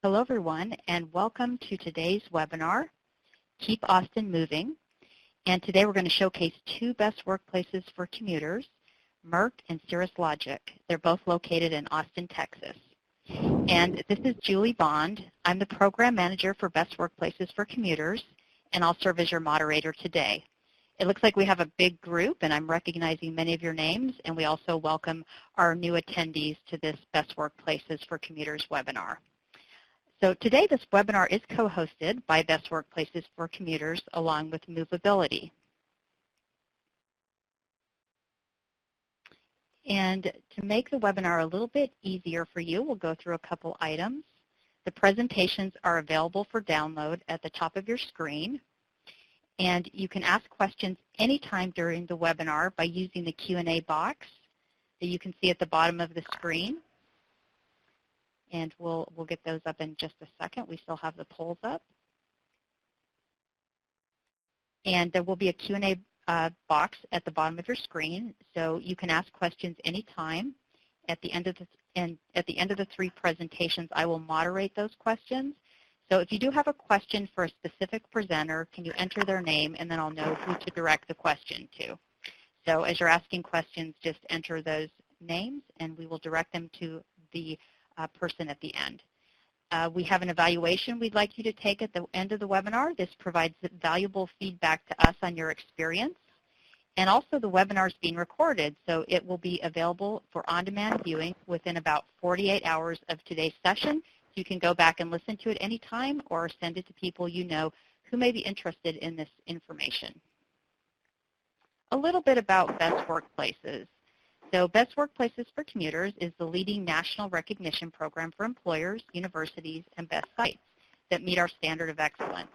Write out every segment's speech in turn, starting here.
Hello everyone, and welcome to today's webinar, Keep Austin Moving. And today we're going to showcase two best workplaces for commuters, Merck and Cirrus Logic. They're both located in Austin, Texas. And this is Julie Bond. I'm the Program Manager for Best Workplaces for Commuters, and I'll serve as your moderator today. It looks like we have a big group, and I'm recognizing many of your names, and we also welcome our new attendees to this Best Workplaces for Commuters webinar. So today this webinar is co-hosted by Best Workplaces for Commuters along with Movability. And to make the webinar a little bit easier for you, we'll go through a couple items. The presentations are available for download at the top of your screen. And you can ask questions anytime during the webinar by using the Q&A box that you can see at the bottom of the screen. And we'll get those up in just a second. We still have the polls up. And there will be a Q&A box at the bottom of your screen, so you can ask questions anytime. At the end of the three presentations, I will moderate those questions. So if you do have a question for a specific presenter, can you enter their name, and then I'll know who to direct the question to. So as you're asking questions, just enter those names, and we will direct them to the person at the end. We have an evaluation we'd like you to take at the end of the webinar. This provides valuable feedback to us on your experience. And also the webinar is being recorded, so it will be available for on-demand viewing within about 48 hours of today's session. You can go back and listen to it anytime or send it to people you know who may be interested in this information. A little bit about Best Workplaces. So Best Workplaces for Commuters is the leading national recognition program for employers, universities, and best sites that meet our standard of excellence.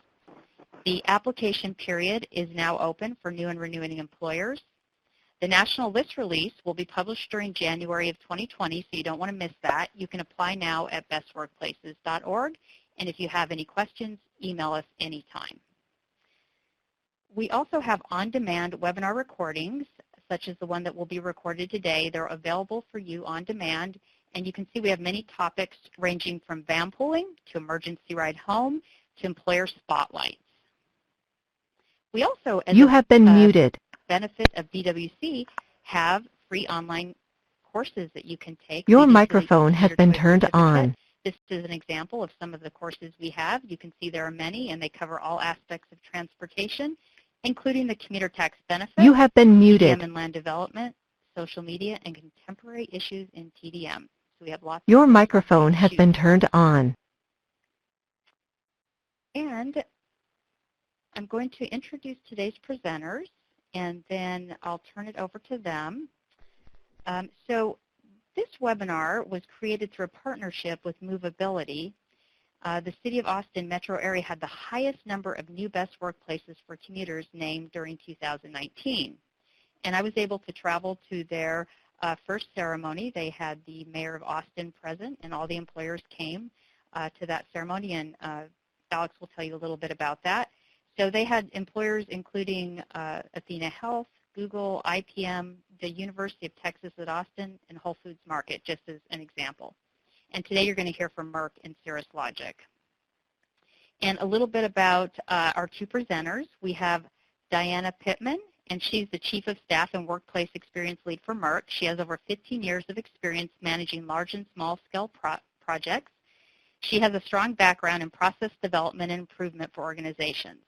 The application period is now open for new and renewing employers. The national list release will be published during January of 2020, so you don't want to miss that. You can apply now at bestworkplaces.org, and if you have any questions, email us anytime. We also have on-demand webinar recordings, such as the one that will be recorded today. They're available for you on demand, and you can see we have many topics ranging from van pooling to emergency ride home to employer spotlights. We also, as you have been muted. Benefit of BWC, have free online courses that you can take. Your microphone has been turned on. This is an example of some of the courses we have. You can see there are many, and they cover all aspects of transportation, including the commuter tax benefit, you have been muted. TDM and land development, social media, and contemporary issues in TDM. So we have lots. Your microphone has been turned on. And I'm going to introduce today's presenters, and then I'll turn it over to them. So this webinar was created through a partnership with Movability. The City of Austin metro area had the highest number of new best workplaces for commuters named during 2019. And I was able to travel to their first ceremony. They had the mayor of Austin present, and all the employers came to that ceremony, and Alex will tell you a little bit about that. So they had employers including Athenahealth, Google, IPM, the University of Texas at Austin, and Whole Foods Market, just as an example. And today you're going to hear from Merck and Cirrus Logic. And a little bit about our two presenters. We have Diana Pittman, and she's the Chief of Staff and Workplace Experience Lead for Merck. She has over 15 years of experience managing large and small-scale projects. She has a strong background in process development and improvement for organizations.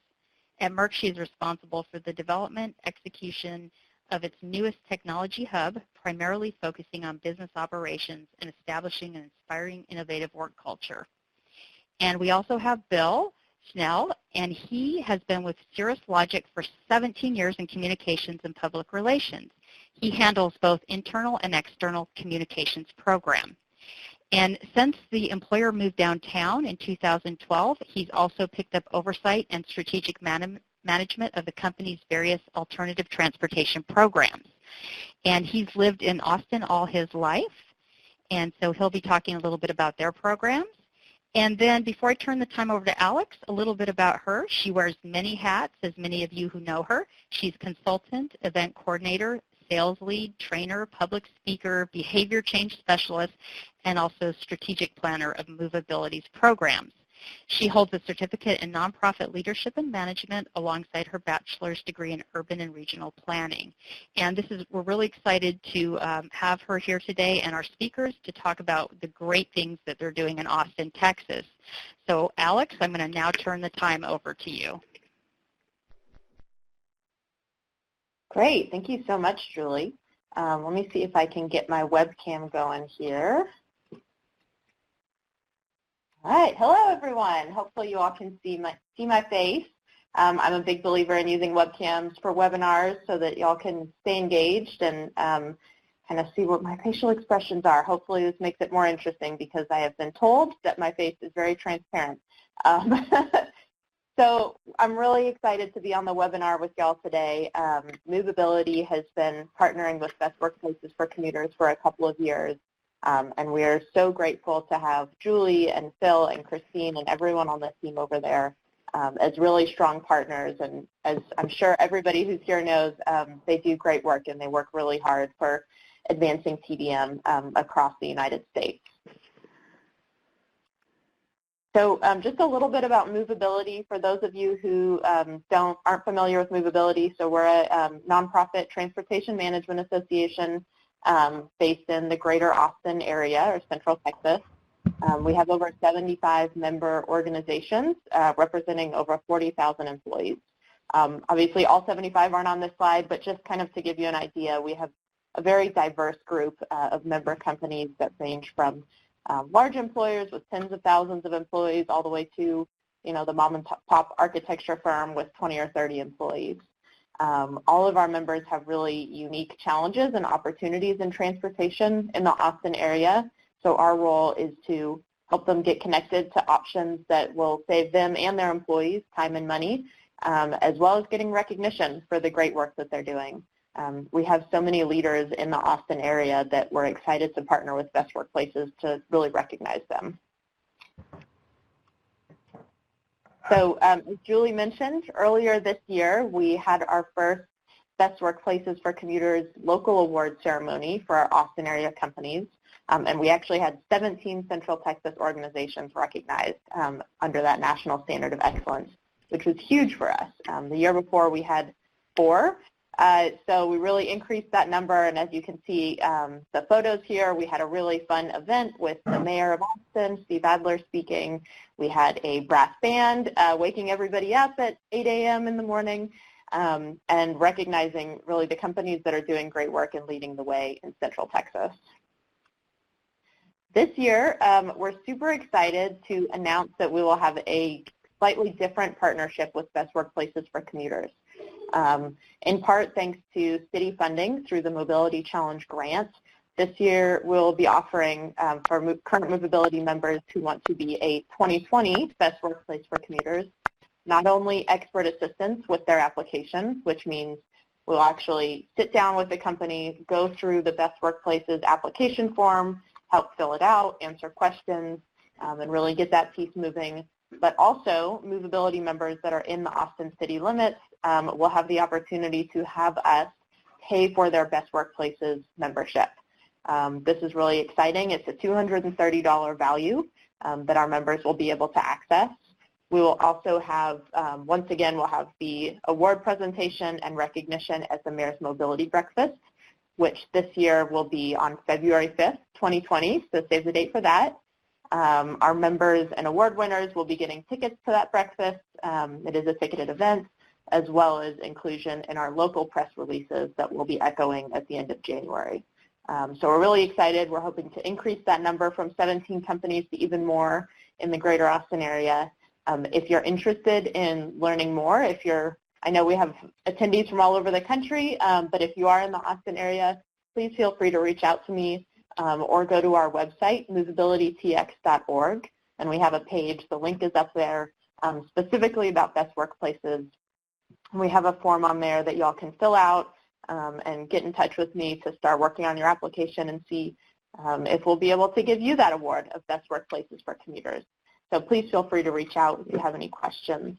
At Merck, she is responsible for the development, execution of its newest technology hub, primarily focusing on business operations and establishing an inspiring, innovative work culture. And we also have Bill Schnell, and he has been with Cirrus Logic for 17 years in communications and public relations. He handles both internal and external communications program. And since the employer moved downtown in 2012, he's also picked up oversight and strategic management of the company's various alternative transportation programs. And he's lived in Austin all his life, and so he'll be talking a little bit about their programs. And then before I turn the time over to Alex, a little bit about her. She wears many hats, as many of you who know her. She's consultant, event coordinator, sales lead, trainer, public speaker, behavior change specialist, and also Strategic Planner of Movability's programs. She holds a certificate in nonprofit leadership and management alongside her bachelor's degree in urban and regional planning. And we're really excited to have her here today and our speakers to talk about the great things that they're doing in Austin, Texas. So Alex, I'm going to now turn the time over to you. Great. Thank you so much, Julie. Let me see if I can get my webcam going here. All right. Hello, everyone. Hopefully you all can see my face. I'm a big believer in using webcams for webinars so that y'all can stay engaged and kind of see what my facial expressions are. Hopefully this makes it more interesting because I have been told that my face is very transparent. So I'm really excited to be on the webinar with y'all today. Movability has been partnering with Best Workplaces for Commuters for a couple of years, and we are so grateful to have Julie and Phil and Christine and everyone on the team over there as really strong partners. And as I'm sure everybody who's here knows, they do great work and they work really hard for advancing TBM across the United States. So just a little bit about Movability for those of you who aren't familiar with Movability. So we're a nonprofit transportation management association based in the greater Austin area or Central Texas. We have over 75 member organizations representing over 40,000 employees. Obviously all 75 aren't on this slide, but just kind of to give you an idea, we have a very diverse group of member companies that range from large employers with tens of thousands of employees all the way to, the mom and pop architecture firm with 20 or 30 employees. All of our members have really unique challenges and opportunities in transportation in the Austin area. So our role is to help them get connected to options that will save them and their employees time and money, as well as getting recognition for the great work that they're doing. We have so many leaders in the Austin area that we're excited to partner with Best Workplaces to really recognize them. So as Julie mentioned, earlier this year we had our first Best Workplaces for Commuters local award ceremony for our Austin area companies. And we actually had 17 Central Texas organizations recognized under that National Standard of Excellence, which was huge for us. The year before we had 4. So we really increased that number, and as you can see the photos here, we had a really fun event with the mayor of Austin, Steve Adler, speaking. We had a brass band waking everybody up at 8 a.m. in the morning and recognizing really the companies that are doing great work and leading the way in Central Texas. This year, we're super excited to announce that we will have a slightly different partnership with Best Workplaces for Commuters. In part thanks to city funding through the Mobility Challenge grant. This year we'll be offering for current Movability members who want to be a 2020 Best Workplace for Commuters, not only expert assistance with their application, which means we'll actually sit down with the company, go through the Best Workplaces application form, help fill it out, answer questions, and really get that piece moving. But also Movability members that are in the Austin city limits will have the opportunity to have us pay for their Best Workplaces membership. This is really exciting. It's a $230 value that our members will be able to access. We will also have, once again, we'll have the award presentation and recognition at the Mayor's Mobility Breakfast, which this year will be on February 5th, 2020, so save the date for that. Our members and award winners will be getting tickets to that breakfast. It is a ticketed event, as well as inclusion in our local press releases that will be echoing at the end of January. So we're really excited. We're hoping to increase that number from 17 companies to even more in the greater Austin area. If you're interested in learning more, I know we have attendees from all over the country, but if you are in the Austin area, please feel free to reach out to me or go to our website, movabilitytx.org, and we have a page. The link is up there specifically about Best Workplaces. We have a form on there that y'all can fill out and get in touch with me to start working on your application and see if we'll be able to give you that award of Best Workplaces for Commuters. So please feel free to reach out if you have any questions.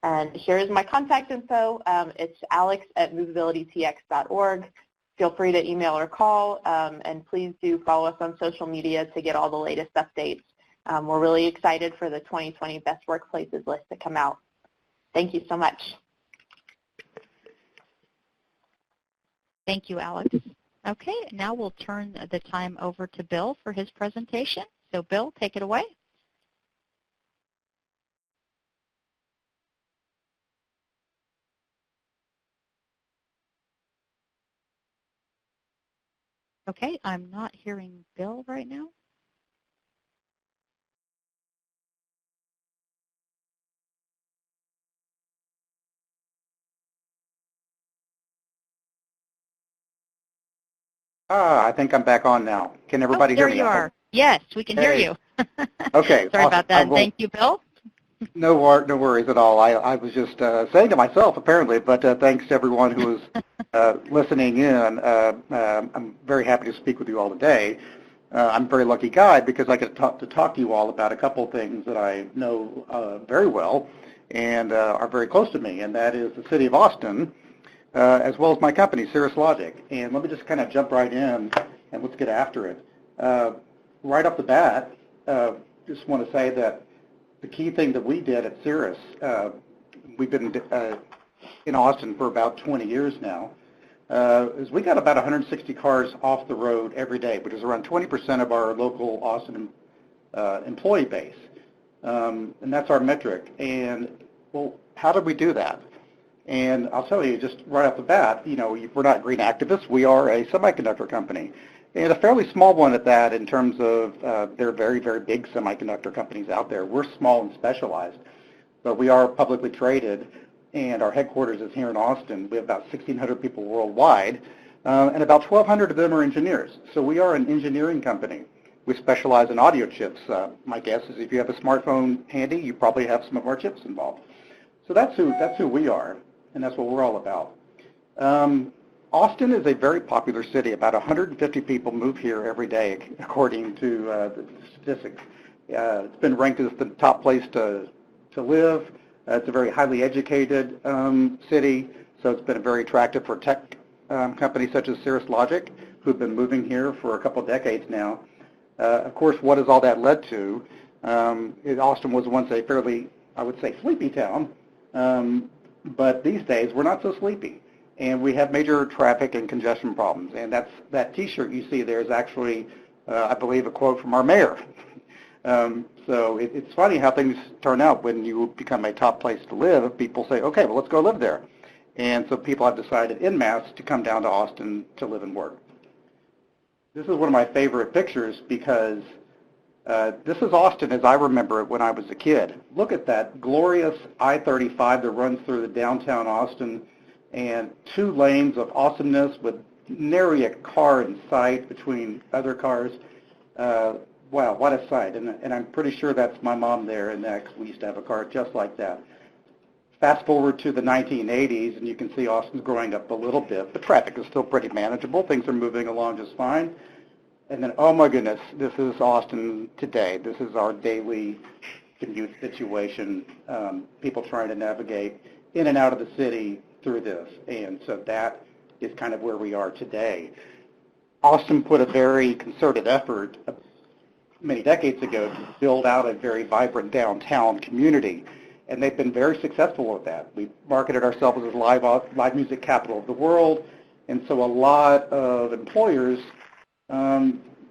And here is my contact info. It's alex@movabilitytx.org. feel free to email or call, and please do follow us on social media to get all the latest updates. We're really excited for the 2020 Best Workplaces list to come out. Thank you so much. Thank you, Alex. Okay, now we'll turn the time over to Bill for his presentation. So Bill, take it away. Okay, I'm not hearing Bill right now. I think I'm back on now. Can everybody hear me? There you are. Yes, we can hear you. Okay. Sorry about that. Thank you, Bill. No worries at all. I was just saying to myself, apparently, but thanks to everyone who was listening in. I'm very happy to speak with you all today. I'm a very lucky guy because I get to talk to you all about a couple of things that I know very well and are very close to me, and that is the city of Austin, as well as my company, Cirrus Logic. And let me just kind of jump right in and let's get after it. Right off the bat, just want to say that the key thing that we did at Cirrus, we've been in Austin for about 20 years now, is we got about 160 cars off the road every day, which is around 20% of our local Austin employee base. And that's our metric. And, well, how did we do that? And I'll tell you, just right off the bat, you know, we're not green activists. We are a semiconductor company, and a fairly small one at that in terms of there are very, very big semiconductor companies out there. We're small and specialized, but we are publicly traded, and our headquarters is here in Austin. We have about 1,600 people worldwide, and about 1,200 of them are engineers. So we are an engineering company. We specialize in audio chips. My guess is if you have a smartphone handy, you probably have some of our chips involved. So that's who we are. And that's what we're all about. Austin is a very popular city. About 150 people move here every day, according to the statistics. It's been ranked as the top place to live. It's a very highly educated city, so it's been very attractive for tech companies such as Cirrus Logic, who've been moving here for a couple of decades now. Of course, what has all that led to? Austin was once a fairly, I would say, sleepy town. But these days, we're not so sleepy, and we have major traffic and congestion problems. And that T-shirt you see there is actually, I believe, a quote from our mayor. So it's funny how things turn out when you become a top place to live. People say, okay, well, let's go live there. And so people have decided en masse to come down to Austin to live and work. This is one of my favorite pictures because this is Austin as I remember it when I was a kid. Look at that glorious I-35 that runs through the downtown Austin, and 2 lanes of awesomeness with nary a car in sight between other cars. Wow, what a sight. And I'm pretty sure that's my mom there, and we used to have a car just like that. Fast forward to the 1980s, and you can see Austin's growing up a little bit, but traffic is still pretty manageable. Things are moving along just fine. And then, oh my goodness, this is Austin today. This is our daily commute situation, people trying to navigate in and out of the city through this. And so that is kind of where we are today. Austin put a very concerted effort many decades ago to build out a very vibrant downtown community. And they've been very successful with that. We marketed ourselves as live music capital of the world. And so a lot of employers,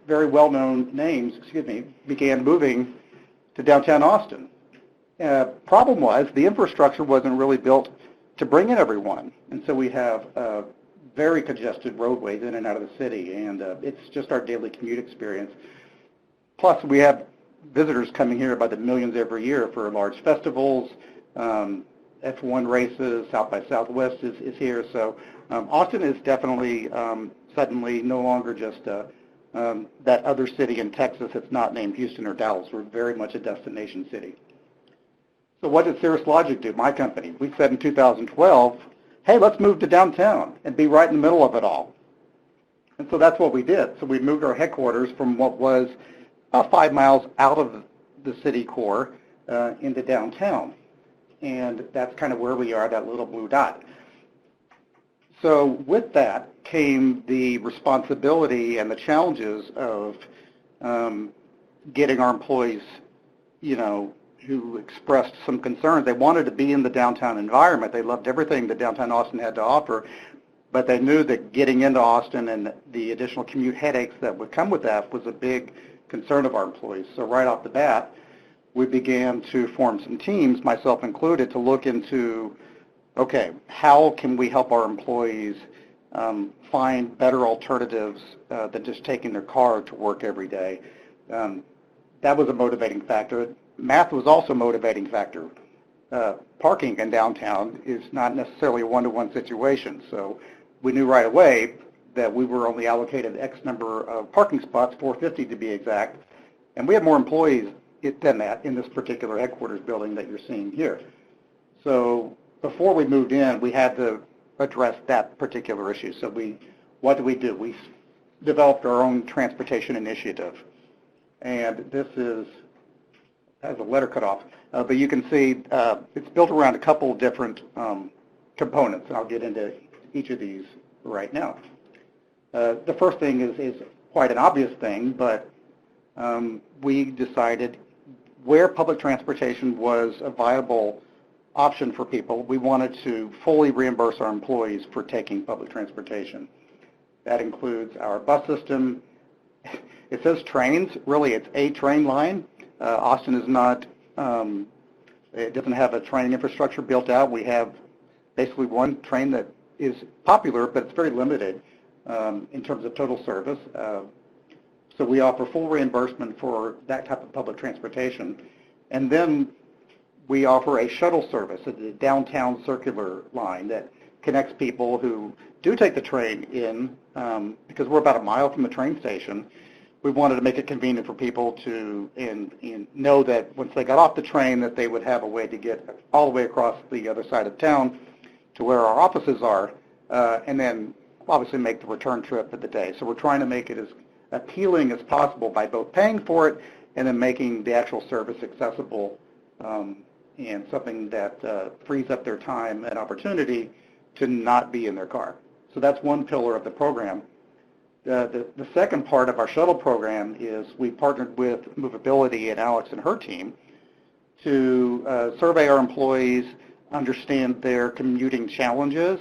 very well-known names, began moving to downtown Austin. Problem was the infrastructure wasn't really built to bring in everyone. And so we have very congested roadways in and out of the city, and it's just our daily commute experience. Plus, we have visitors coming here by the millions every year for large festivals, F1 races, South by Southwest is here. So Austin is definitely suddenly no longer just that other city in Texas that's not named Houston or Dallas. We're very much a destination city. So what did Cirrus Logic do, my company? We said in 2012, hey, let's move to downtown and be right in the middle of it all. And so that's what we did. So we moved our headquarters from what was about 5 miles out of the city core into downtown. And that's kind of where we are, that little blue dot. So with that came the responsibility and the challenges of getting our employees, who expressed some concerns. They wanted to be in the downtown environment. They loved everything that downtown Austin had to offer, but they knew that getting into Austin and the additional commute headaches that would come with that was a big concern of our employees. So right off the bat, we began to form some teams, myself included, to look into, okay, how can we help our employees find better alternatives than just taking their car to work every day. That was a motivating factor. Math was also a motivating factor. Parking in downtown is not necessarily a one-to-one situation, so we knew right away that we were only allocated X number of parking spots, 450 to be exact, and we have more employees than that in this particular headquarters building that you're seeing here. So before we moved in, we had to address that particular issue. So what do? We developed our own transportation initiative, and this has a letter cut off, but you can see it's built around a couple of different components, and I'll get into each of these right now. The first thing is quite an obvious thing, but we decided where public transportation was a viable option for people, we wanted to fully reimburse our employees for taking public transportation. That includes our bus system. It says trains. Really, it's a train line. Austin is not, it doesn't have a train infrastructure built out. We have basically one train that is popular, but it's very limited in terms of total service. So we offer full reimbursement for that type of public transportation. And then we offer a shuttle service, a downtown circular line that connects people who do take the train in, because we're about a mile from the train station. We wanted to make it convenient for people to know that once they got off the train that they would have a way to get all the way across the other side of town to where our offices are, and then obviously make the return trip of the day. So we're trying to make it as appealing as possible by both paying for it and then making the actual service accessible and something that frees up their time and opportunity to not be in their car. So that's one pillar of the program. The second part of our shuttle program is we partnered with Movability and Alex and her team to survey our employees, understand their commuting challenges,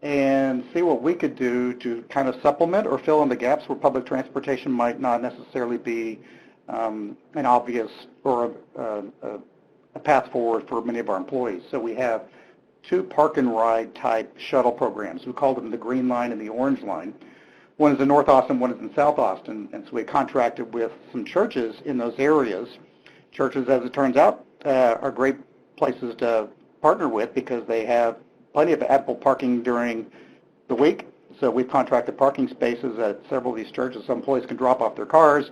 and see what we could do to kind of supplement or fill in the gaps where public transportation might not necessarily be an obvious or a path forward for many of our employees. So we have two park and ride type shuttle programs. We call them the Green Line and the Orange Line. One is in North Austin, one is in South Austin, and so we contracted with some churches in those areas. Churches, as it turns out, are great places to partner with because they have plenty of ample parking during the week. So we've contracted parking spaces at several of these churches so employees can drop off their cars.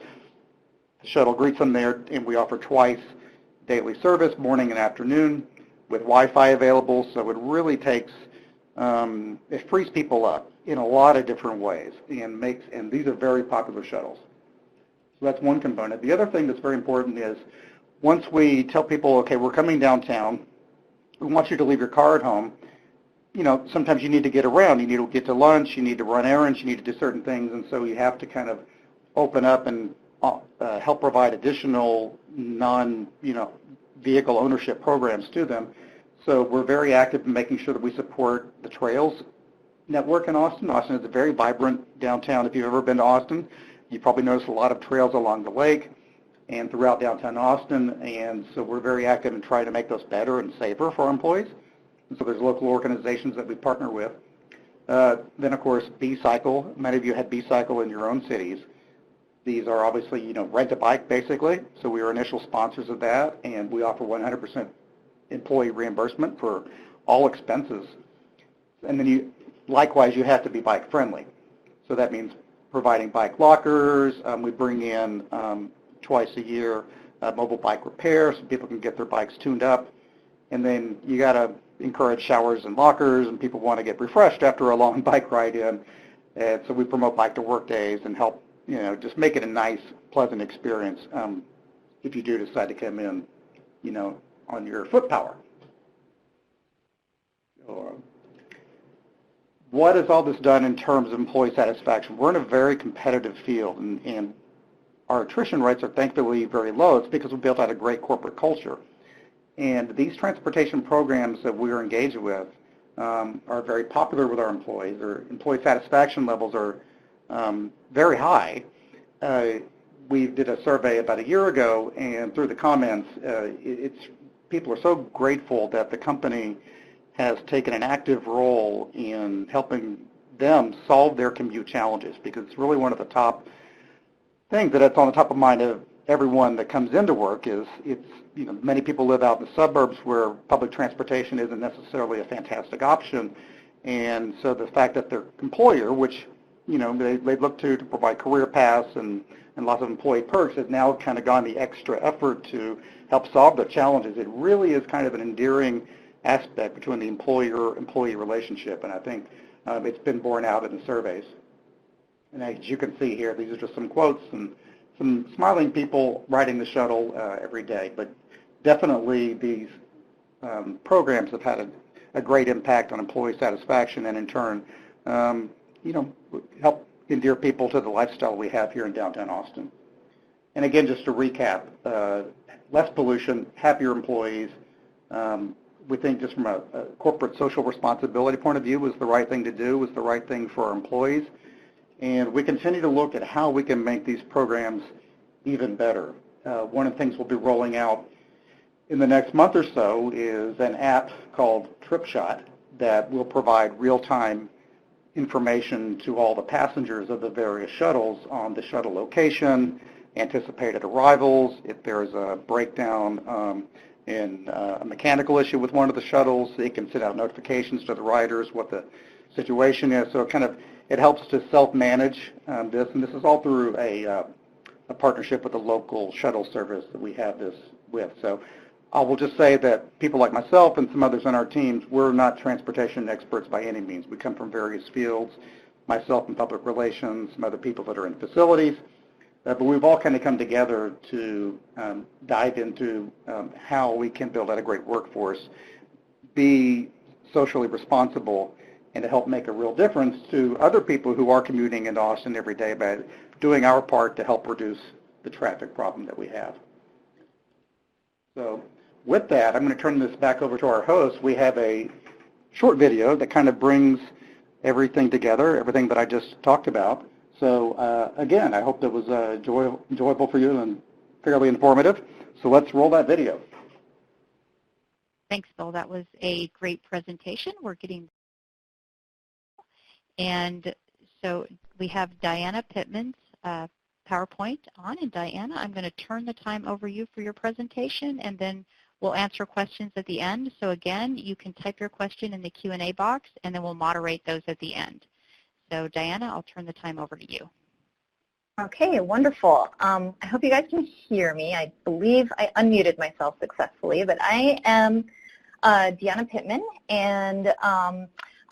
The shuttle greets them there, and we offer twice daily service, morning and afternoon, with Wi-Fi available. So it really takes, it frees people up in a lot of different ways, and these are very popular shuttles. So that's one component. The other thing that's very important is once we tell people, okay, we're coming downtown, we want you to leave your car at home, sometimes you need to get around. You need to get to lunch, you need to run errands, you need to do certain things, and so you have to kind of open up and help provide additional vehicle ownership programs to them. So we're very active in making sure that we support the trails network in Austin. Austin is a very vibrant downtown. If you've ever been to Austin, you probably noticed a lot of trails along the lake and throughout downtown Austin, and so we're very active in trying to make those better and safer for our employees. And so there's local organizations that we partner with. Then, of course, B-Cycle. Many of you had B-Cycle in your own cities. These are obviously, rent a bike, basically. So we are initial sponsors of that, and we offer 100% employee reimbursement for all expenses. And then likewise, you have to be bike friendly. So that means providing bike lockers. We bring in twice a year mobile bike repair so people can get their bikes tuned up. And then you got to encourage showers and lockers, and people want to get refreshed after a long bike ride in. And so we promote bike to work days and help, just make it a nice, pleasant experience if you do decide to come in, on your foot power. what has all this done in terms of employee satisfaction? We're in a very competitive field, and our attrition rates are thankfully very low. It's because we built out a great corporate culture. And these transportation programs that we are engaged with are very popular with our employees. Their employee satisfaction levels are very high. We did a survey about a year ago, and through the comments, people are so grateful that the company has taken an active role in helping them solve their commute challenges, because it's really one of the top things that's on the top of mind of everyone that comes into work. Is many people live out in the suburbs where public transportation isn't necessarily a fantastic option, and so the fact that their employer, which they look to provide career paths and lots of employee perks, has now kind of gone the extra effort to help solve their challenges. It really is kind of an endearing aspect between the employer-employee relationship, and I think it's been borne out in the surveys. And as you can see here, these are just some quotes and some smiling people riding the shuttle every day. But definitely these programs have had a great impact on employee satisfaction, and in turn, help endear people to the lifestyle we have here in downtown Austin. And again, just to recap, less pollution, happier employees. We think just from a corporate social responsibility point of view was the right thing to do, was the right thing for our employees. And we continue to look at how we can make these programs even better. One of the things we'll be rolling out in the next month or so is an app called TripShot that will provide real-time information to all the passengers of the various shuttles on the shuttle location, anticipated arrivals, if there's a breakdown in a mechanical issue with one of the shuttles. It can send out notifications to the riders what the situation is. So it helps to self-manage this, and this is all through a partnership with a local shuttle service that we have this with. So I will just say that people like myself and some others on our teams, we're not transportation experts by any means. We come from various fields, myself in public relations, some other people that are in facilities, but we've all kind of come together to dive into how we can build out a great workforce, be socially responsible, and to help make a real difference to other people who are commuting into Austin every day by doing our part to help reduce the traffic problem that we have. So with that, I'm going to turn this back over to our host. We have a short video that kind of brings everything together, everything that I just talked about. So again, I hope that was enjoyable for you and fairly informative. So let's roll that video. Thanks, Bill. That was a great presentation. And so we have Diana Pittman's PowerPoint on. And Diana, I'm going to turn the time over to you for your presentation, and then we'll answer questions at the end. So again, you can type your question in the Q&A box, and then we'll moderate those at the end. So Diana, I'll turn the time over to you. Okay, wonderful. I hope you guys can hear me. I believe I unmuted myself successfully, but I am Deanna Pittman, and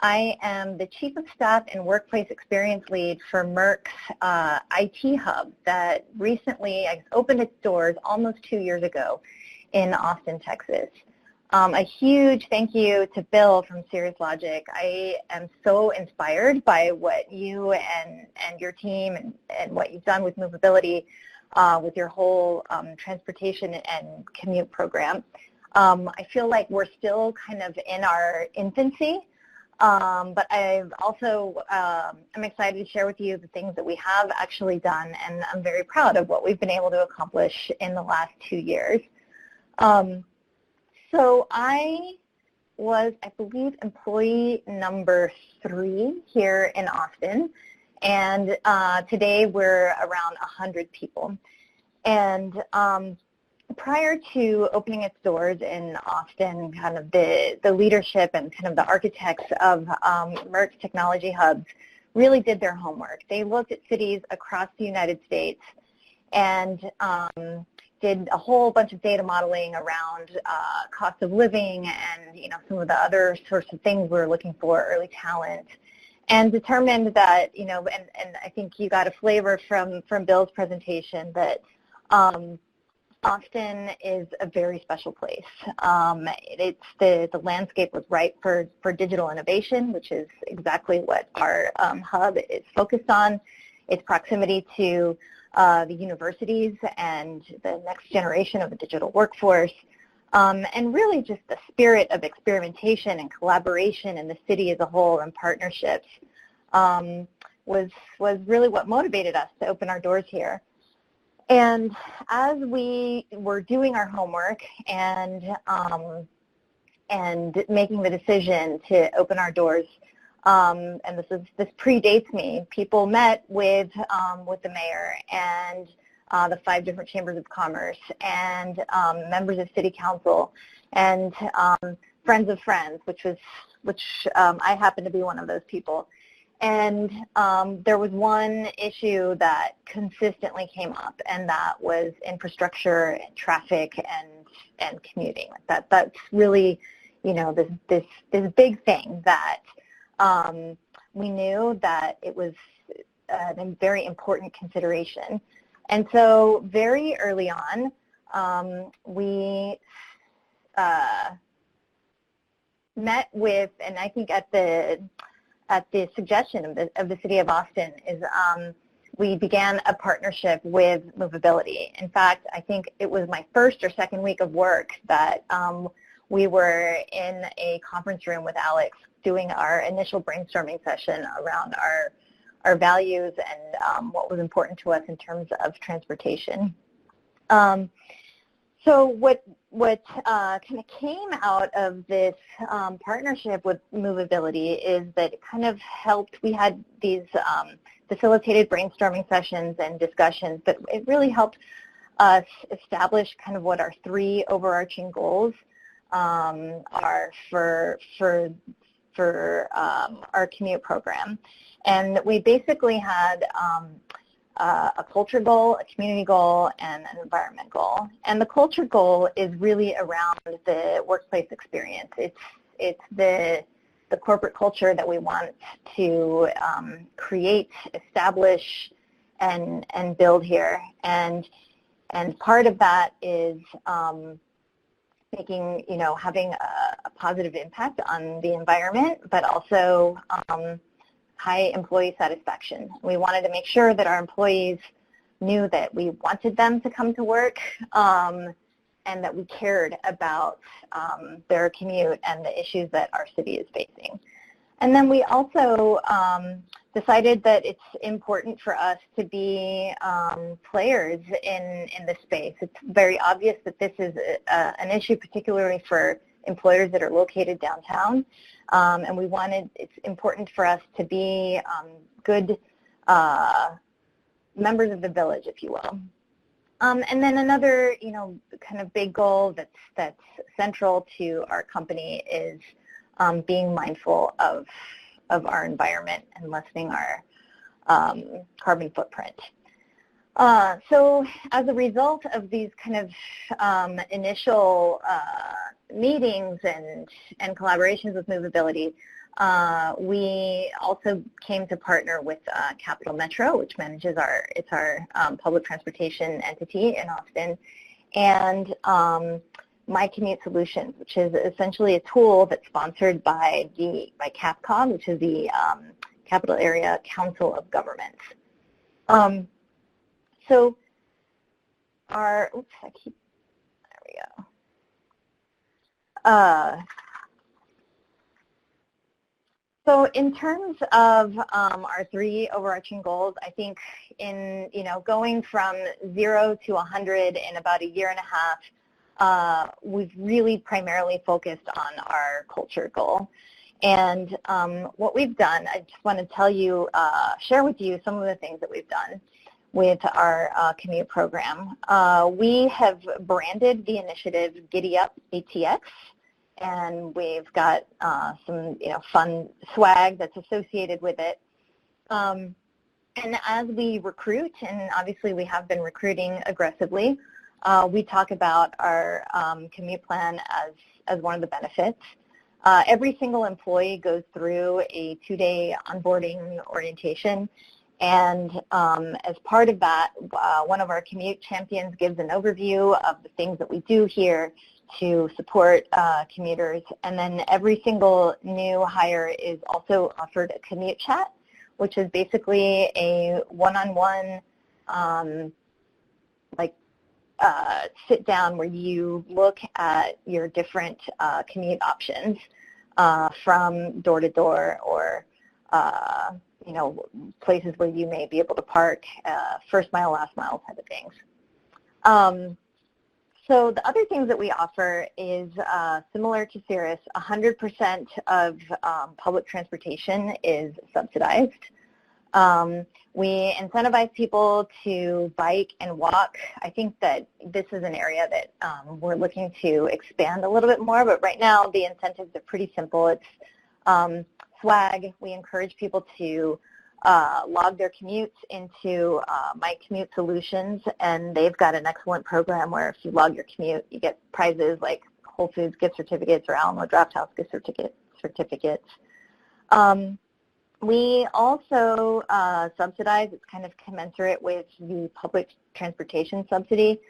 I am the Chief of Staff and Workplace Experience Lead for Merck's IT Hub that recently opened its doors almost 2 years ago in Austin, Texas. A huge thank you to Bill from Cirrus Logic. I am so inspired by what you and your team and what you've done with Movability with your whole transportation and commute program. I feel like we're still kind of in our infancy, but I've also, I'm excited to share with you the things that we have actually done, and I'm very proud of what we've been able to accomplish in the last 2 years. So I was, I believe, employee number 3 here in Austin, and today we're around 100 people. And prior to opening its doors in Austin, kind of the leadership and kind of the architects of Merck's technology hubs really did their homework. They looked at cities across the United States and did a whole bunch of data modeling around cost of living and some of the other sorts of things we were looking for, early talent, and determined that and I think you got a flavor from Bill's presentation that Austin is a very special place. It's the landscape was ripe for digital innovation, which is exactly what our hub is focused on. Its proximity to the universities and the next generation of the digital workforce, and really just the spirit of experimentation and collaboration in the city as a whole and partnerships was really what motivated us to open our doors here. And as we were doing our homework and making the decision to open our doors, and this predates me, people met with the mayor and the 5 different chambers of commerce and members of city council and friends of friends, which I happen to be one of those people. And there was one issue that consistently came up, and that was infrastructure, and traffic, and commuting. That's really, this big thing that we knew that it was a very important consideration. And so very early on, we met with, and I think at the suggestion of the City of Austin, is we began a partnership with Movability. In fact, I think it was my first or second week of work that we were in a conference room with Alex doing our initial brainstorming session around our values and what was important to us in terms of transportation. So what kind of came out of this partnership with Movability is that it kind of helped. We had these facilitated brainstorming sessions and discussions, but it really helped us establish kind of what our 3 overarching goals are for our commute program. And we basically had a culture goal, a community goal, and an environment goal. And the culture goal is really around the workplace experience. It's the corporate culture that we want to create, establish, and build here. And part of that is making, having a positive impact on the environment, but also high employee satisfaction. We wanted to make sure that our employees knew that we wanted them to come to work and that we cared about their commute and the issues that our city is facing. And then we also decided that it's important for us to be players in this space. It's very obvious that this is an issue particularly for employers that are located downtown. And it's important for us to be good members of the village, if you will. And then another, kind of big goal that's central to our company is being mindful of our environment and lessening our carbon footprint. So as a result of these kind of initial meetings and collaborations with Movability, we also came to partner with Capital Metro, which manages our public transportation entity in Austin, and My Commute Solutions, which is essentially a tool that's sponsored by CAPCOG, which is the Capital Area Council of Governments. So there we go. So in terms of our 3 overarching goals, I think in going from 0 to 100 in about a year and a half, we've really primarily focused on our culture goal. And what we've done, I just want to share with you some of the things that we've done with our commute program. We have branded the initiative Giddy Up ATX, and we've got some fun swag that's associated with it. And as we recruit, and obviously we have been recruiting aggressively, we talk about our commute plan as one of the benefits. Every single employee goes through a 2-day onboarding orientation, And as part of that, one of our commute champions gives an overview of the things that we do here to support commuters. And then every single new hire is also offered a commute chat, which is basically a one-on-one sit down where you look at your different commute options from door to door, or places where you may be able to park, first mile, last mile type of things. So the other things that we offer is similar to Cirrus. 100% of public transportation is subsidized. We incentivize people to bike and walk. I think that this is an area that we're looking to expand a little bit more, but right now the incentives are pretty simple. It's swag. We encourage people to log their commutes into My Commute Solutions, and they've got an excellent program where if you log your commute, you get prizes like Whole Foods gift certificates or Alamo Drafthouse gift certificates. We also subsidize, it's kind of commensurate with the public transportation subsidy,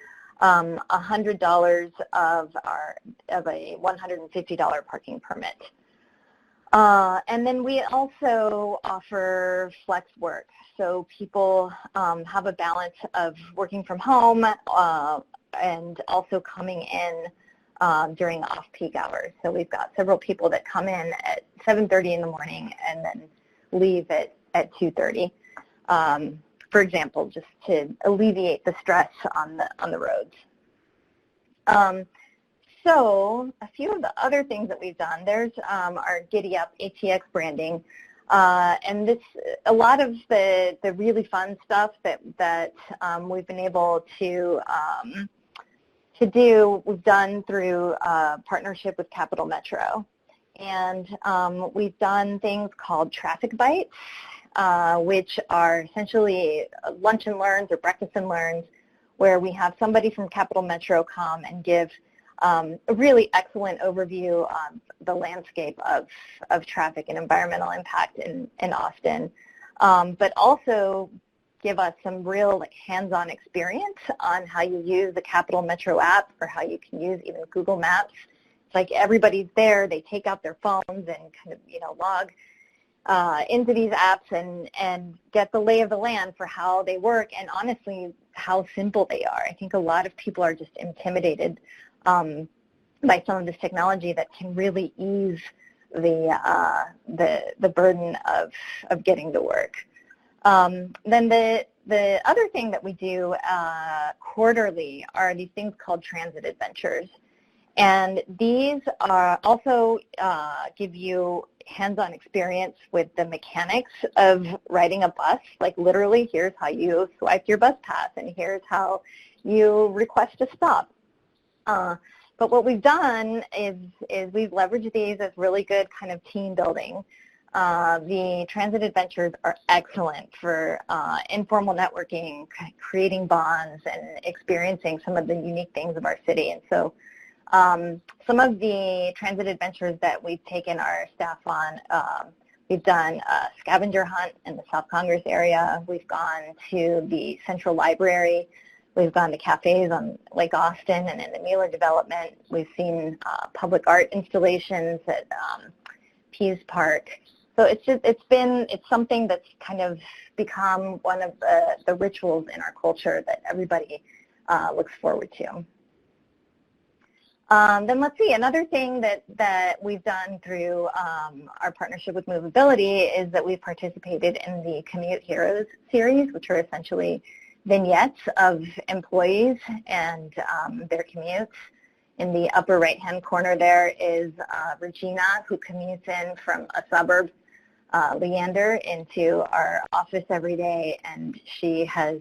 $100 of a $150 parking permit. And then we also offer flex work. So people have a balance of working from home and also coming in during off-peak hours. So we've got several people that come in at 7:30 in the morning and then leave at 2:30, for example, just to alleviate the stress on the roads. So a few of the other things that we've done, there's our Giddy Up ATX branding, and this, a lot of the really fun stuff that we've been able to do, we've done through partnership with Capital Metro. And we've done things called traffic bites, which are essentially lunch and learns or breakfast and learns, where we have somebody from Capital Metro come and give a really excellent overview on the landscape of traffic and environmental impact in Austin, but also give us some real hands-on experience on how you use the Capital Metro app or how you can use even Google Maps. It's like everybody's there, they take out their phones and kind of, log into these apps and get the lay of the land for how they work and honestly how simple they are. I think a lot of people are just intimidated by some of this technology that can really ease the burden of getting to work. Then the other thing that we do quarterly are these things called transit adventures. And these are also give you hands-on experience with the mechanics of riding a bus. Like literally, here's how you swipe your bus pass, and here's how you request a stop. But what we've done is we've leveraged these as really good kind of team building. The transit adventures are excellent for informal networking, creating bonds, and experiencing some of the unique things of our city. And so some of the transit adventures that we've taken our staff on, we've done a scavenger hunt in the South Congress area. We've gone to the Central Library. We've gone to cafes on Lake Austin and in the Mueller development. We've seen public art installations at Pease Park. So it's something that's kind of become one of the rituals in our culture that everybody looks forward to. Then let's see, another thing that we've done through our partnership with Movability is that we've participated in the Commute Heroes series, which are essentially vignettes of employees and their commutes. In the upper right-hand corner there is Regina, who commutes in from a suburb, Leander, into our office every day, and she has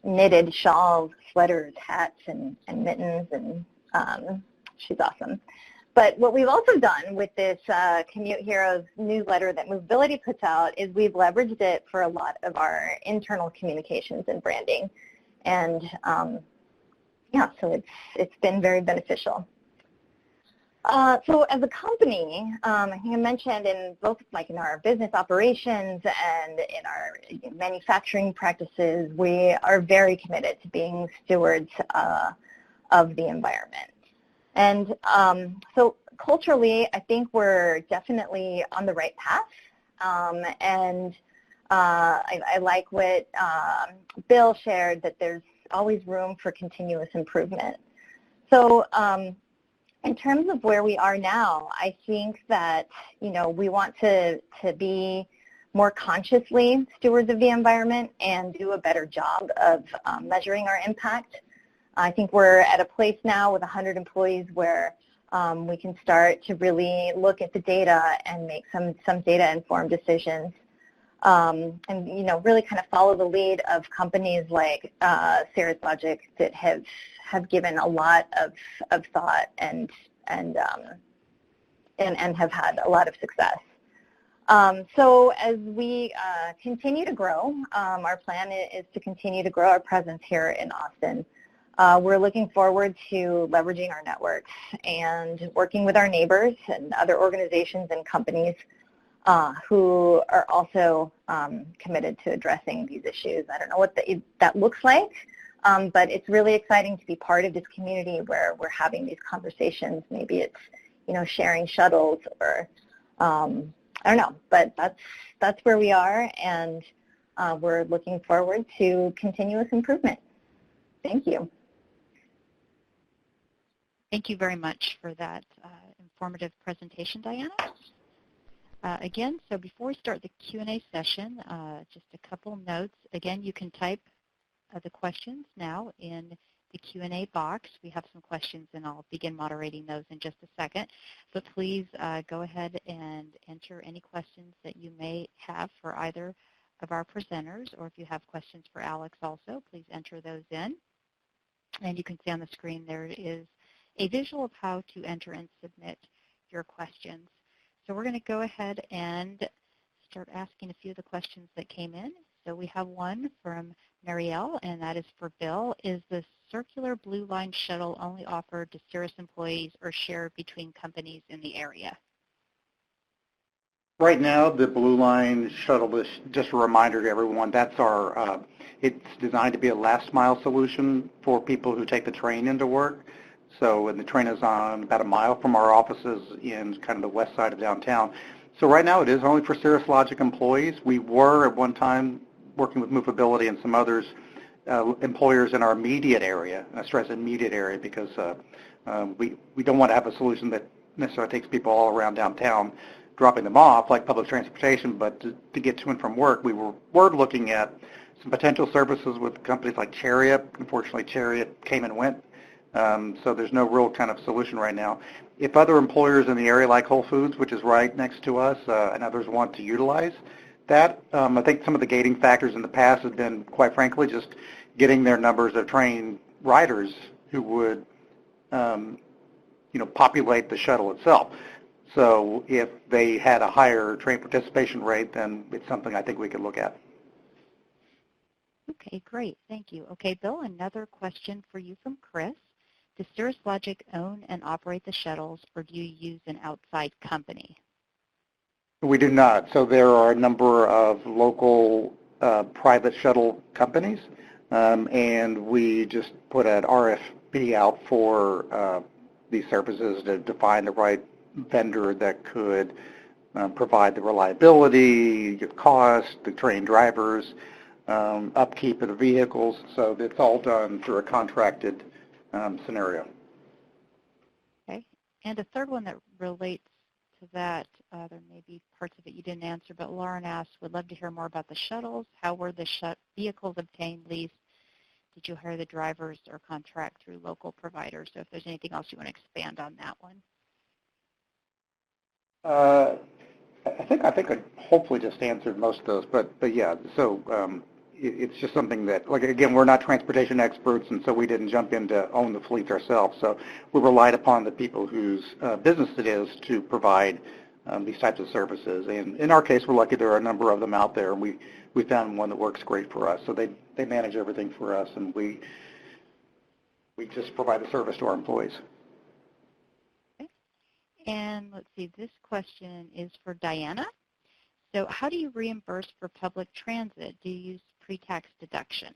knitted shawls, sweaters, hats, and mittens, and she's awesome. But what we've also done with this Commute Heroes newsletter that Movability puts out is we've leveraged it for a lot of our internal communications and branding. And yeah, so it's been very beneficial. So as a company, I think I mentioned in both in our business operations and in our manufacturing practices, we are very committed to being stewards of the environment. And so culturally, I think we're definitely on the right path. I like what Bill shared, that there's always room for continuous improvement. So in terms of where we are now, I think that, we want to be more consciously stewards of the environment and do a better job of measuring our impact. I think we're at a place now with 100 employees where we can start to really look at the data and make some data-informed decisions. And really kind of follow the lead of companies like Cirrus Logic that have given a lot of thought and have had a lot of success. So as we continue to grow, our plan is to continue to grow our presence here in Austin. We're looking forward to leveraging our networks and working with our neighbors and other organizations and companies who are also committed to addressing these issues. I don't know what that looks like, but it's really exciting to be part of this community where we're having these conversations. Maybe it's, sharing shuttles or, I don't know, but that's where we are, and we're looking forward to continuous improvement. Thank you. Thank you very much for that informative presentation, Diana. Again, so before we start the Q&A session, just a couple notes. Again, you can type the questions now in the Q&A box. We have some questions, and I'll begin moderating those in just a second. But please go ahead and enter any questions that you may have for either of our presenters, or if you have questions for Alex also, please enter those in. And you can see on the screen there is a visual of how to enter and submit your questions. So we're going to go ahead and start asking a few of the questions that came in. So we have one from Marielle, and that is for Bill. Is the circular blue line shuttle only offered to Cirrus employees or shared between companies in the area? Right now, the Blue Line shuttle is just a reminder to everyone. That's our, it's designed to be a last mile solution for people who take the train into work. So, and the train is on about a mile from our offices in kind of the west side of downtown. So right now it is only for Cirrus Logic employees. We were at one time working with Movability and some others, employers in our immediate area. I stress immediate area because we don't want to have a solution that necessarily takes people all around downtown, dropping them off like public transportation, but to get to and from work, we were looking at some potential services with companies like Chariot. Unfortunately, Chariot came and went, so there's no real kind of solution right now. If other employers in the area like Whole Foods, which is right next to us, and others want to utilize that, I think some of the gating factors in the past have been, quite frankly, just getting their numbers of trained riders who would, populate the shuttle itself. So if they had a higher train participation rate, then it's something I think we could look at. Okay, great. Thank you. Okay, Bill, another question for you from Chris. Does Cirrus Logic own and operate the shuttles, or do you use an outside company? We do not. So there are a number of local private shuttle companies, and we just put an RFP out for these services to find the right vendor that could provide the reliability, the cost, the trained drivers, upkeep of the vehicles. So it's all done through a contracted scenario. Okay. And a third one that relates to that, there may be parts of it you didn't answer, but Lauren asked, would love to hear more about the shuttles. How were the vehicles obtained, leased? Did you hire the drivers or contract through local providers? So if there's anything else you want to expand on that one. I think I hopefully just answered most of those, but yeah, so it's just something that, like, again, we're not transportation experts, and so we didn't jump in to own the fleet ourselves. So we relied upon the people whose business it is to provide these types of services. And in our case, we're lucky there are a number of them out there, and we found one that works great for us. So they manage everything for us, and we just provide the service to our employees. Okay. And let's see, this question is for Diana. So how do you reimburse for public transit? Do you use pre-tax deductions?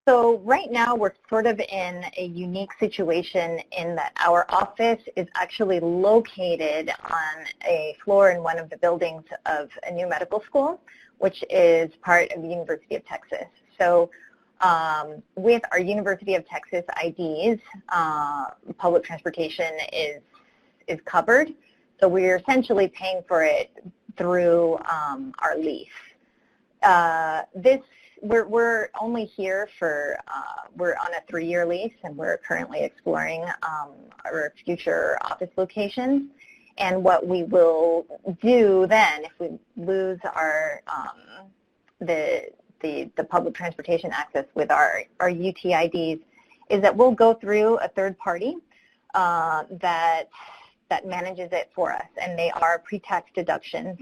So right now we're sort of in a unique situation in that our office is actually located on a floor in one of the buildings of a new medical school, which is part of the University of Texas. So with our University of Texas IDs, public transportation is covered. So we're essentially paying for it through our lease. We're only here for, we're on a 3-year lease, and we're currently exploring our future office locations. And what we will do then, if we lose our, the public transportation access with our UTIDs, is that we'll go through a third party that manages it for us, and they are pre-tax deductions.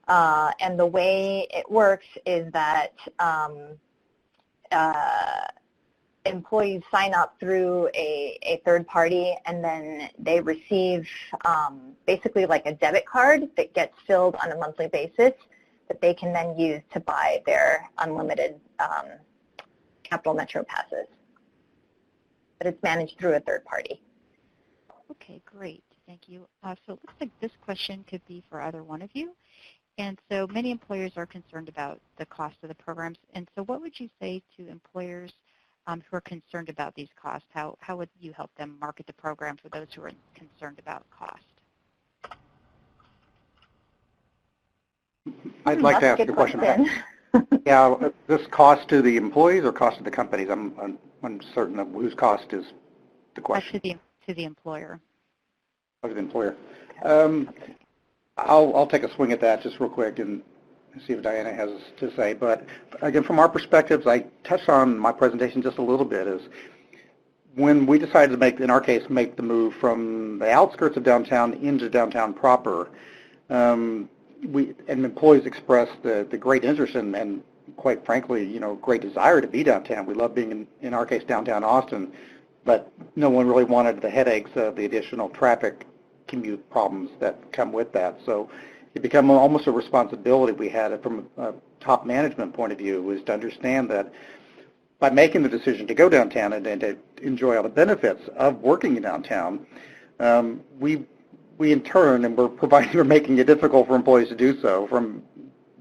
And the way it works is that employees sign up through a third party, and then they receive basically like a debit card that gets filled on a monthly basis that they can then use to buy their unlimited Capital Metro passes. But it's managed through a third party. Okay, great. Thank you. So it looks like this question could be for either one of you. And so many employers are concerned about the cost of the programs. And so what would you say to employers who are concerned about these costs? How would you help them market the program for those who are concerned about cost? I'd like to ask a question. Yeah, this cost to the employees or cost to the companies? I'm uncertain of whose cost is the question. To the employer. To the employer. I'll take a swing at that just real quick and see what Diana has to say. But again, from our perspectives, I touched on my presentation just a little bit, is when we decided to make, in our case, make the move from the outskirts of downtown into downtown proper, and employees expressed the great interest and quite frankly, great desire to be downtown. We love being in our case, downtown Austin, but no one really wanted the headaches of the additional traffic commute problems that come with that. So it became almost a responsibility we had from a top management point of view, was to understand that by making the decision to go downtown and to enjoy all the benefits of working in downtown, we in turn, and we're making it difficult for employees to do so from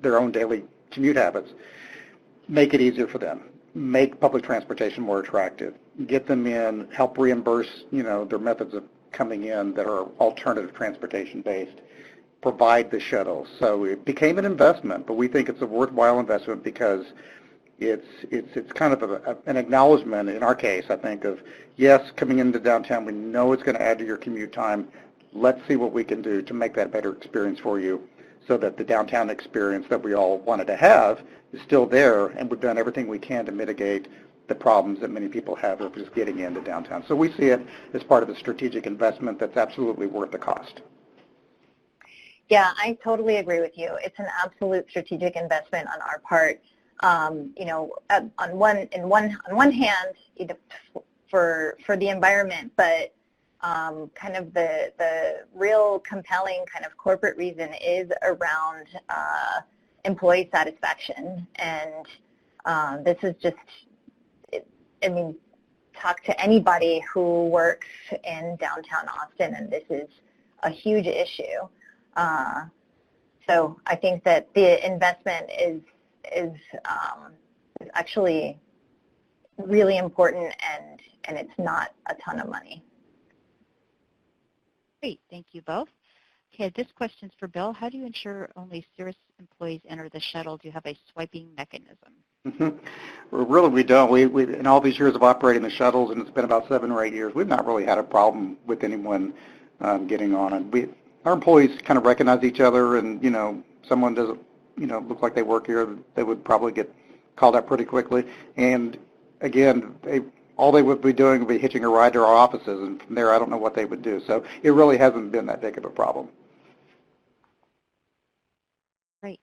their own daily commute habits, make it easier for them, make public transportation more attractive, get them in, help reimburse, their methods of coming in that are alternative transportation based, provide the shuttles. So it became an investment, but we think it's a worthwhile investment because it's kind of an acknowledgement in our case, I think, of yes, coming into downtown, we know it's going to add to your commute time. Let's see what we can do to make that a better experience for you, so that the downtown experience that we all wanted to have is still there, and we've done everything we can to mitigate the problems that many people have of just getting into downtown. So we see it as part of a strategic investment that's absolutely worth the cost. Yeah, I totally agree with you. It's an absolute strategic investment on our part. On one hand, for the environment, but kind of the real compelling kind of corporate reason is around employee satisfaction. And this is just, talk to anybody who works in downtown Austin, and this is a huge issue. So I think that the investment is actually really important, and it's not a ton of money. Great, thank you both. Okay, this question's for Bill. How do you ensure only Cirrus employees enter the shuttle? Do you have a swiping mechanism? Well, really, we don't. We in all these years of operating the shuttles, and it's been about 7 or 8 years, we've not really had a problem with anyone getting on it. Our employees kind of recognize each other, and someone doesn't look like they work here, they would probably get called out pretty quickly. And again, all they would be doing would be hitching a ride to our offices, and from there I don't know what they would do. So it really hasn't been that big of a problem. Great.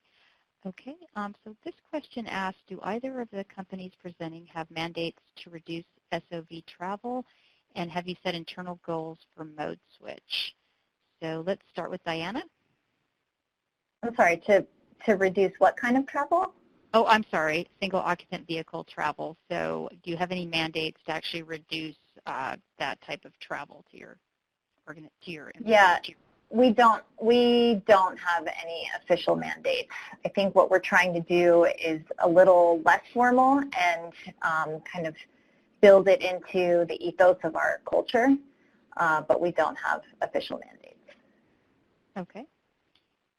Okay, so this question asks, do either of the companies presenting have mandates to reduce SOV travel? And have you set internal goals for mode switch? So let's start with Diana. I'm sorry, to reduce what kind of travel? Oh, I'm sorry, single occupant vehicle travel. So do you have any mandates to actually reduce that type of travel to your Yeah, we don't have any official mandates. I think what we're trying to do is a little less formal and kind of build it into the ethos of our culture, but we don't have official mandates. Okay.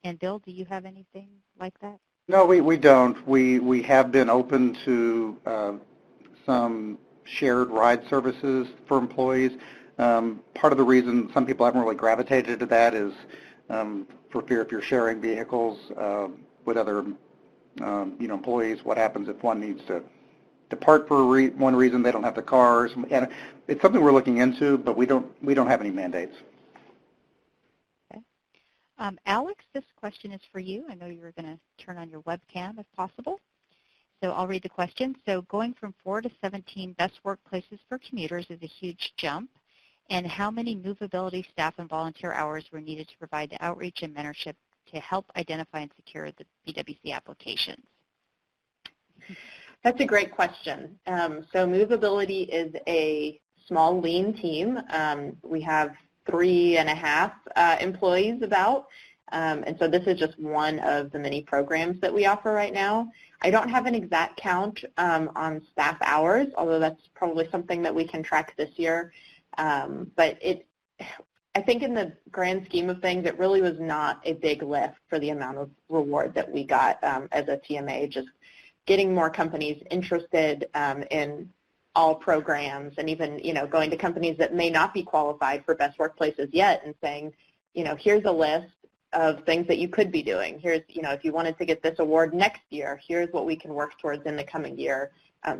And Bill, do you have anything like that? No, we don't. We have been open to some shared ride services for employees. Part of the reason some people haven't really gravitated to that is for fear if you're sharing vehicles with other employees, what happens if one needs to depart for one reason, they don't have the cars. And it's something we're looking into, but we don't have any mandates. Alex, this question is for you. I know you were going to turn on your webcam if possible. So I'll read the question. So going from 4 to 17 best workplaces for commuters is a huge jump. And how many movability staff and volunteer hours were needed to provide the outreach and mentorship to help identify and secure the BWC applications? That's a great question. So Movability is a small, lean team. We have 3.5 employees about, and so this is just one of the many programs that we offer right now. I don't have an exact count on staff hours, although that's probably something that we can track this year. But I think in the grand scheme of things, it really was not a big lift for the amount of reward that we got as a TMA, just getting more companies interested in all programs, and even going to companies that may not be qualified for best workplaces yet and saying, here's a list of things that you could be doing. Here's, if you wanted to get this award next year, here's what we can work towards in the coming year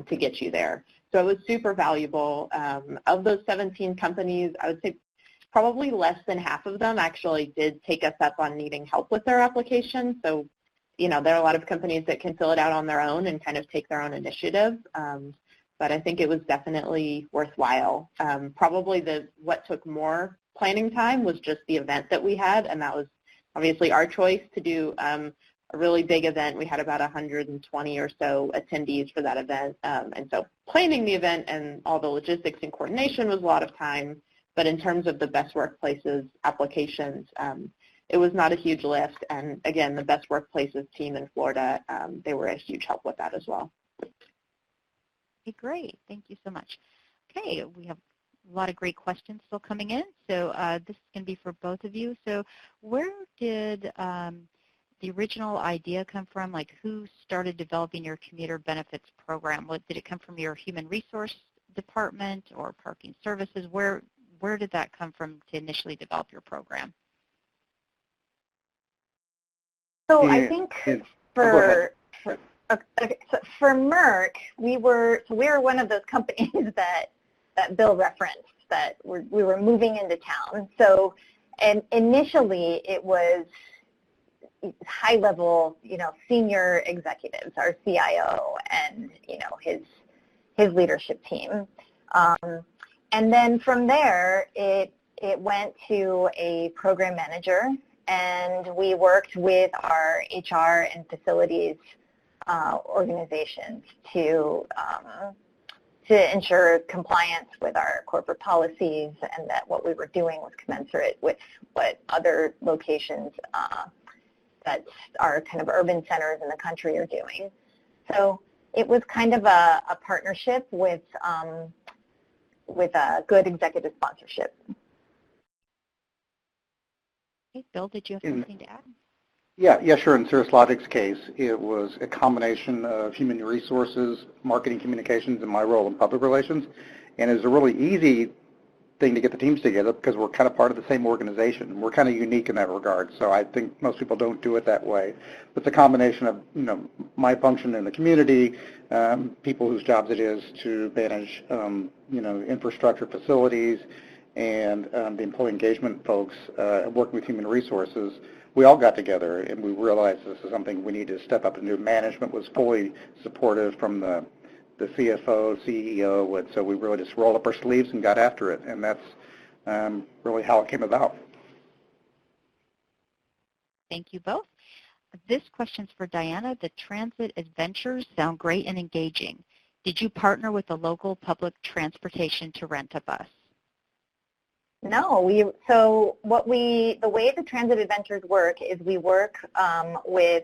to get you there. So it was super valuable. Of those 17 companies, I would say probably less than half of them actually did take us up on needing help with their application. So, there are a lot of companies that can fill it out on their own and kind of take their own initiative. But I think it was definitely worthwhile. Probably what took more planning time was just the event that we had, and that was obviously our choice to do a really big event. We had about 120 or so attendees for that event, and so planning the event and all the logistics and coordination was a lot of time. But in terms of the best workplaces applications, it was not a huge lift. And again, the best workplaces team in Florida, they were a huge help with that as well. Okay, great. Thank you so much. Okay, we have a lot of great questions still coming in. So this is going to be for both of you. So where did the original idea come from? Like, who started developing your commuter benefits program? Did it come from your human resource department or parking services? Where did that come from to initially develop your program? So I think for Merck, we were one of those companies that Bill referenced, that we were moving into town. So, and initially it was high-level, senior executives, our CIO, and his leadership team. And then from there, it went to a program manager, and we worked with our HR and facilities organizations to ensure compliance with our corporate policies, and that what we were doing was commensurate with what other locations that are kind of urban centers in the country are doing. So it was kind of a partnership with a good executive sponsorship. Okay, Bill, did you have something to add? Yeah, sure. In Cirrus Logic's case, it was a combination of human resources, marketing communications, and my role in public relations. And it was a really easy thing to get the teams together because we're kind of part of the same organization. We're kind of unique in that regard. So I think most people don't do it that way. But it's a combination of, my function in the community, people whose jobs it is to manage, infrastructure, facilities, and the employee engagement folks working with human resources. We all got together and we realized this is something we need to step up and do. Management was fully supportive from the the CFO, CEO would. So we really just rolled up our sleeves and got after it, and that's really how it came about. Thank you both. This question's for Diana. The transit adventures sound great and engaging. Did you partner with the local public transportation to rent a bus? No, the way the transit adventures work is we work with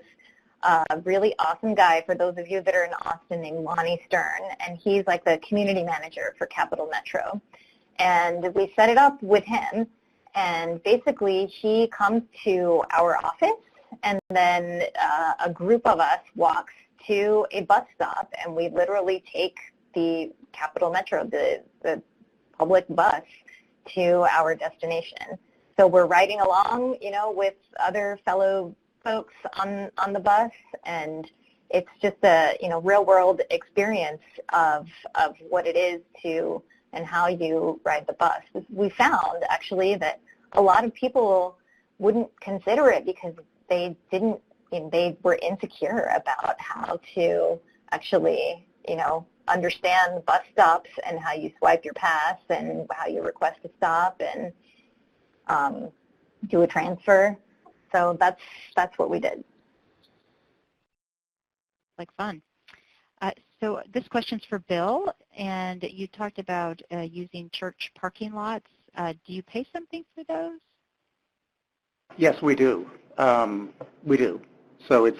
a really awesome guy, for those of you that are in Austin, named Lonnie Stern, and he's like the community manager for Capital Metro. And we set it up with him, and basically he comes to our office, and then a group of us walks to a bus stop, and we literally take the Capital Metro, the public bus, to our destination. So we're riding along, with other fellow folks on the bus, and it's just a, real-world experience of what it is to and how you ride the bus. We found, actually, that a lot of people wouldn't consider it because they were insecure about how to actually, understand bus stops and how you swipe your pass and how you request a stop and do a transfer. So that's what we did. Like fun. So this question's for Bill, and you talked about using church parking lots. Do you pay something for those? Yes, we do. We do. So it's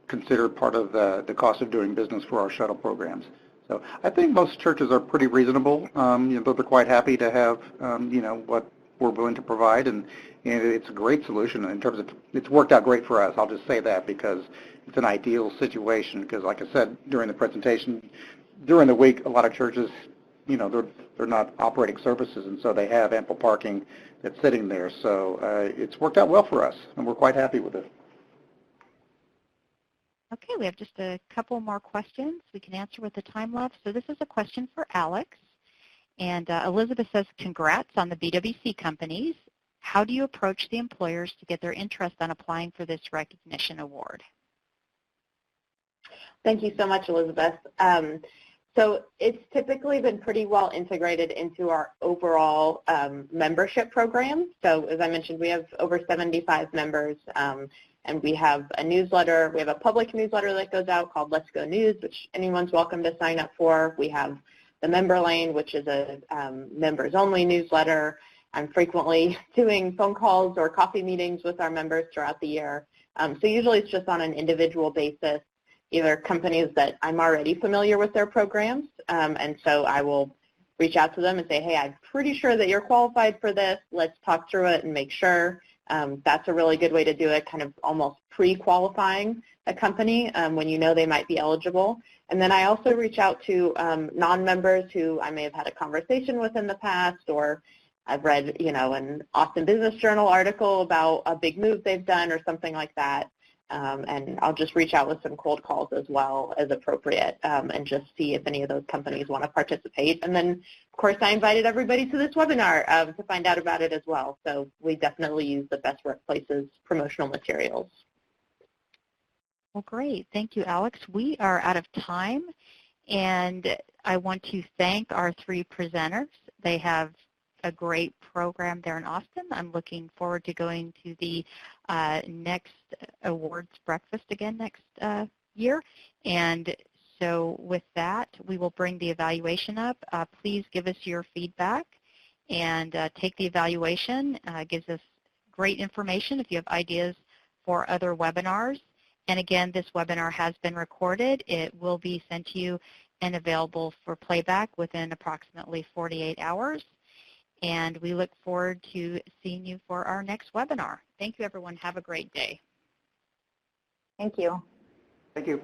considered part of the cost of doing business for our shuttle programs. So I think most churches are pretty reasonable. They're quite happy to have, what we're willing to provide, and it's a great solution in terms of, it's worked out great for us. I'll just say that because it's an ideal situation because, like I said during the presentation, during the week, a lot of churches, they're not operating services, and so they have ample parking that's sitting there. So it's worked out well for us, and we're quite happy with it. Okay, we have just a couple more questions we can answer with the time left. So this is a question for Alex. And Elizabeth says, congrats on the BWC companies. How do you approach the employers to get their interest on applying for this recognition award? Thank you so much, Elizabeth. So it's typically been pretty well integrated into our overall membership program. So as I mentioned, we have over 75 members, and we have a newsletter. We have a public newsletter that goes out called Let's Go News, which anyone's welcome to sign up for. We have the Member Lane, which is a members-only newsletter. I'm frequently doing phone calls or coffee meetings with our members throughout the year. So usually it's just on an individual basis, either companies that I'm already familiar with their programs, and so I will reach out to them and say, hey, I'm pretty sure that you're qualified for this. Let's talk through it and make sure. That's a really good way to do it, kind of almost pre-qualifying a company when you know they might be eligible. And then I also reach out to non-members who I may have had a conversation with in the past, or I've read, an Austin Business Journal article about a big move they've done or something like that. And I'll just reach out with some cold calls as well as appropriate and just see if any of those companies want to participate. And then, of course, I invited everybody to this webinar to find out about it as well. So we definitely use the Best Workplaces promotional materials. Well, great. Thank you, Alex. We are out of time, and I want to thank our three presenters. They have a great program there in Austin. I'm looking forward to going to the next awards breakfast again next year. And so with that, we will bring the evaluation up. Please give us your feedback and take the evaluation. Gives us great information if you have ideas for other webinars. And again, this webinar has been recorded. It will be sent to you and available for playback within approximately 48 hours. And we look forward to seeing you for our next webinar. Thank you, everyone. Have a great day. Thank you. Thank you.